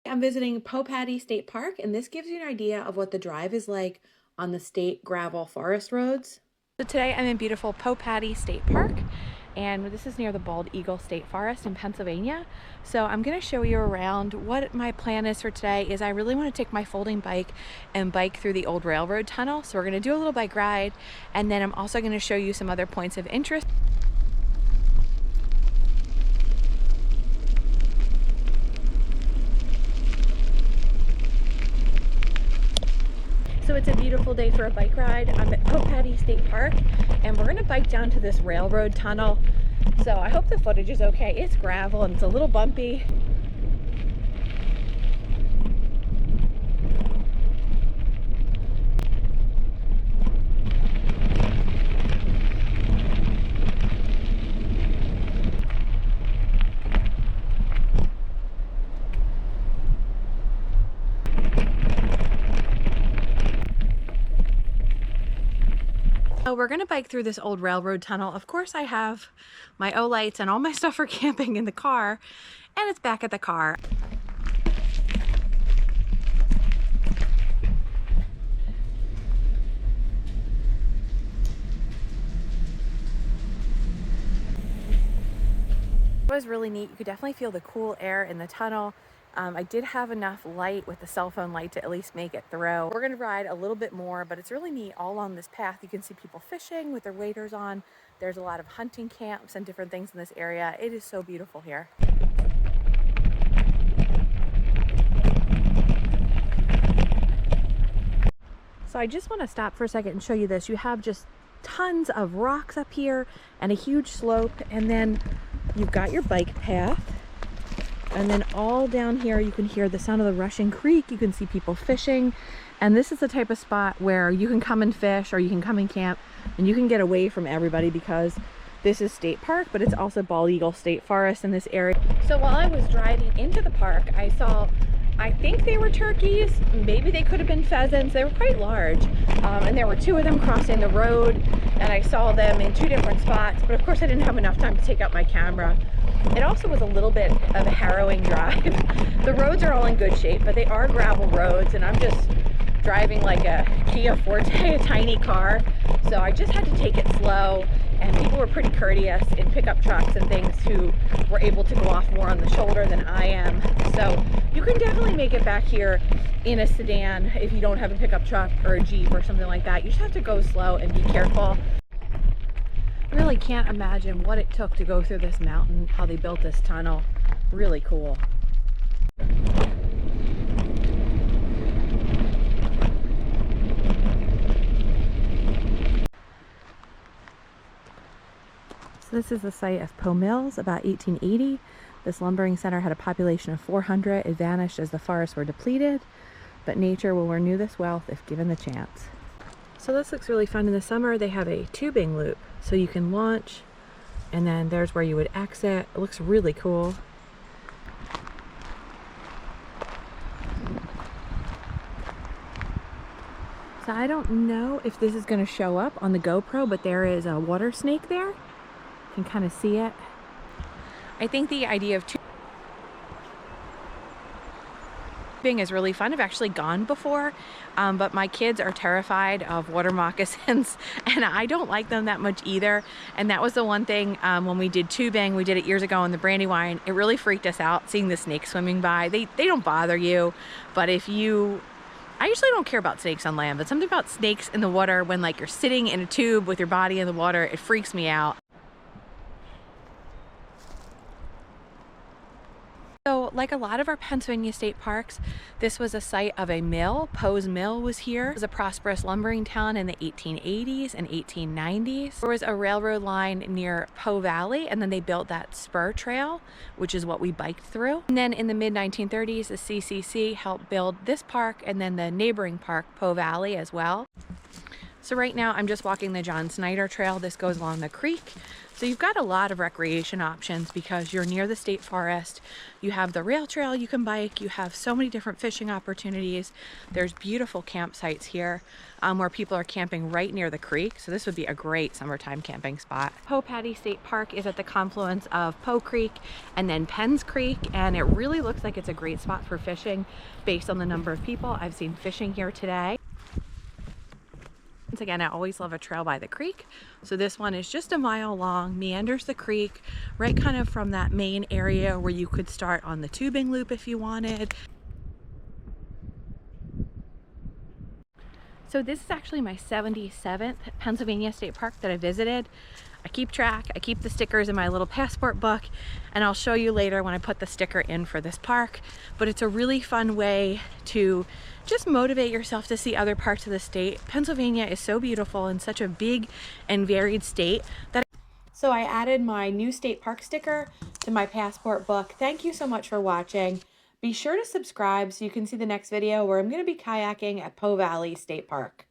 I'm visiting Poe Paddy State Park, and this gives you an idea of what the drive is like on the state gravel forest roads. So today I'm in beautiful Poe Paddy State Park, and this is near the Bald Eagle State Forest in Pennsylvania. So I'm going to show you around. What my plan is for today is I really want to take my folding bike and bike through the old railroad tunnel. So we're going to do a little bike ride, and then I'm also going to show you some other points of interest. So it's a beautiful day for a bike ride. I'm at Poe Paddy State Park, and we're gonna bike down to this railroad tunnel. So I hope the footage is okay. It's gravel and it's a little bumpy. So we're gonna bike through this old railroad tunnel. Of course I have my O-lights and all my stuff for camping in the car, and it's back at the car. It was really neat. You could definitely feel the cool air in the tunnel. I did have enough light with the cell phone light to at least make it through. We're gonna ride a little bit more, but it's really neat. All on this path, you can see people fishing with their waders on. There's a lot of hunting camps and different things in this area. It is so beautiful here. So I just want to stop for a second and show you this. You have just tons of rocks up here and a huge slope, and then you've got your bike path. And then all down here, you can hear the sound of the rushing creek. You can see people fishing. And this is the type of spot where you can come and fish, or you can come and camp, and you can get away from everybody because this is state park, but it's also Bald Eagle State Forest in this area. So while I was driving into the park, I saw, I think they were turkeys, maybe they could have been pheasants. They were quite large, and there were two of them crossing the road, and I saw them in two different spots, but of course I didn't have enough time to take out my camera. It also was a little bit of a harrowing drive. The roads are all in good shape, but they are gravel roads, and I'm just driving like a Kia Forte, a tiny car, so I just had to take it slow. And people were pretty courteous in pickup trucks and things who were able to go off more on the shoulder than I am. So you can definitely make it back here in a sedan if you don't have a pickup truck or a Jeep or something like that. You just have to go slow and be careful. I really can't imagine what it took to go through this mountain, how they built this tunnel. Really cool. So this is the site of Poe Mills, about 1880. This lumbering center had a population of 400. It vanished as the forests were depleted, but nature will renew this wealth if given the chance. So this looks really fun in the summer. They have a tubing loop, so you can launch, and then there's where you would exit. It looks really cool. So I don't know if this is going to show up on the GoPro, but there is a water snake there. You can kind of see it. I think the idea of tubing is really fun. I've actually gone before, but my kids are terrified of water moccasins, and I don't like them that much either. And that was the one thing when we did tubing, we did it years ago in the Brandywine, it really freaked us out seeing the snakes swimming by. They don't bother you, but if you, I usually don't care about snakes on land, but something about snakes in the water when like you're sitting in a tube with your body in the water, it freaks me out. So like a lot of our Pennsylvania state parks, this was a site of a mill. Poe's Mill was here. It was a prosperous lumbering town in the 1880s and 1890s. There was a railroad line near Poe Valley, and then they built that spur trail, which is what we biked through. And then in the mid-1930s, the CCC helped build this park and then the neighboring park, Poe Valley, as well. So right now I'm just walking the John Snyder Trail. This goes along the creek. So you've got a lot of recreation options because you're near the state forest. You have the rail trail you can bike. You have so many different fishing opportunities. There's beautiful campsites here where people are camping right near the creek. So this would be a great summertime camping spot. Poe Paddy State Park is at the confluence of Poe Creek and then Penns Creek, and it really looks like it's a great spot for fishing based on the number of people I've seen fishing here today. Once again, I always love a trail by the creek. So this one is just a mile long, meanders the creek, right kind of from that main area where you could start on the tubing loop if you wanted. So this is actually my 77th Pennsylvania State Park that I visited. I keep track, I keep the stickers in my little passport book, and I'll show you later when I put the sticker in for this park. But it's a really fun way to just motivate yourself to see other parts of the state. Pennsylvania is so beautiful and such a big and varied state that so I added my new state park sticker to my passport book. Thank you so much for watching. Be sure to subscribe so you can see the next video where I'm going to be kayaking at Poe Valley State Park.